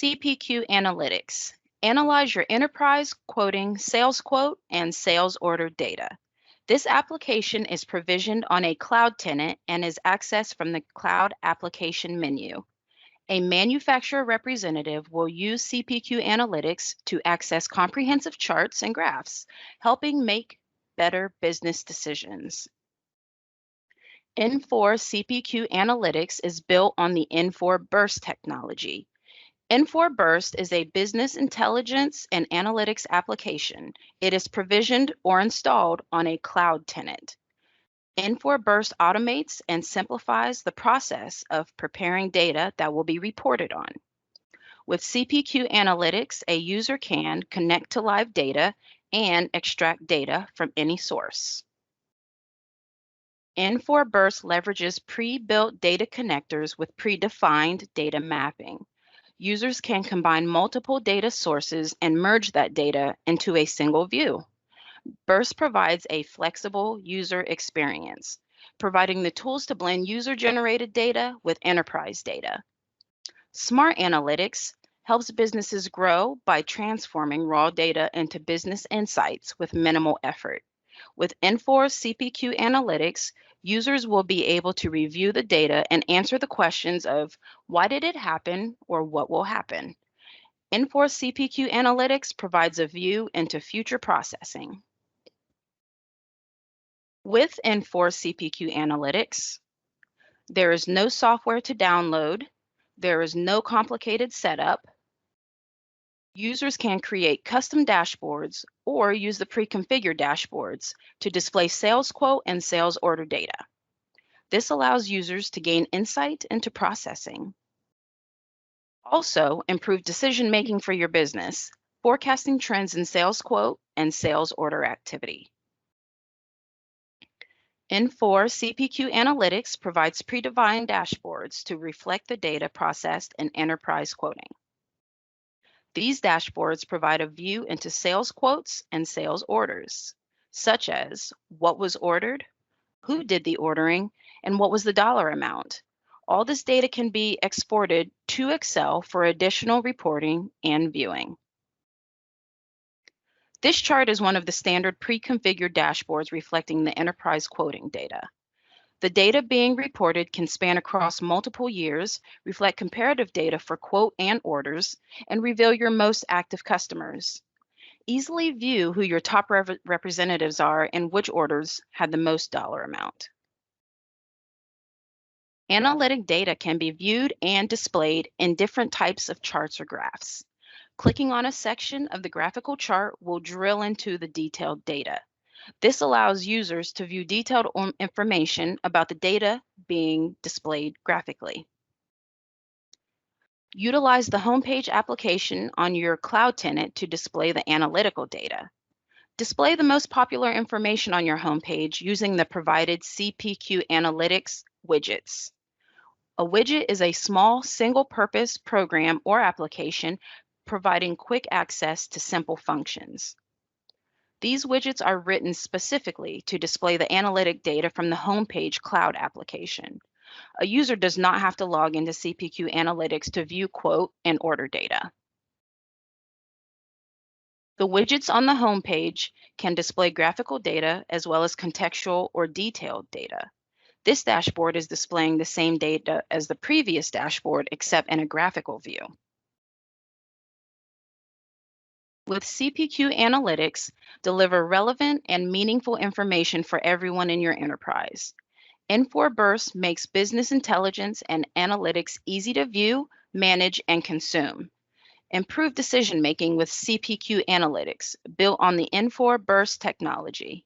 CPQ Analytics. Analyze your enterprise quoting, sales quote, and sales order data. This application is provisioned on a cloud tenant and is accessed from the Cloud Application menu. A manufacturer representative will use CPQ Analytics to access comprehensive charts and graphs, helping make better business decisions. Infor CPQ Analytics is built on the Infor Burst technology. Infor Burst is a business intelligence and analytics application. It is provisioned or installed on a cloud tenant. Infor Burst automates and simplifies the process of preparing data that will be reported on. With CPQ Analytics, a user can connect to live data and extract data from any source. Infor Burst leverages pre-built data connectors with predefined data mapping. Users can combine multiple data sources and merge that data into a single view. Burst provides a flexible user experience, providing the tools to blend user-generated data with enterprise data. Smart Analytics helps businesses grow by transforming raw data into business insights with minimal effort. With Infor CPQ Analytics, users will be able to review the data and answer the questions of why did it happen or what will happen. Infor CPQ Analytics provides a view into future processing. With Infor CPQ Analytics, there is no software to download, there is no complicated setup. Users can create custom dashboards or use the pre-configured dashboards to display sales quote and sales order data. This allows users to gain insight into processing. Also, improve decision-making for your business, forecasting trends in sales quote and sales order activity. Infor CPQ Analytics provides predefined dashboards to reflect the data processed in enterprise quoting. These dashboards provide a view into sales quotes and sales orders, such as what was ordered, who did the ordering, and what was the dollar amount. All this data can be exported to Excel for additional reporting and viewing. This chart is one of the standard pre-configured dashboards reflecting the enterprise quoting data. The data being reported can span across multiple years, reflect comparative data for quote and orders, and reveal your most active customers. Easily view who your top representatives are and which orders had the most dollar amount. Analytic data can be viewed and displayed in different types of charts or graphs. Clicking on a section of the graphical chart will drill into the detailed data. This allows users to view detailed information about the data being displayed graphically. Utilize the homepage application on your cloud tenant to display the analytical data. Display the most popular information on your homepage using the provided Cpq Analytics Widgets. A widget is a small single-purpose program or application providing quick access to simple functions. These widgets are written specifically to display the analytic data from the homepage cloud application. A user does not have to log into CPQ Analytics to view quote and order data. The widgets on the homepage can display graphical data as well as contextual or detailed data. This dashboard is displaying the same data as the previous dashboard except in a graphical view. With CPQ Analytics, deliver relevant and meaningful information for everyone in your enterprise. Infor Burst makes business intelligence and analytics easy to view, manage, and consume. Improve decision-making with CPQ Analytics, built on the Infor Burst technology.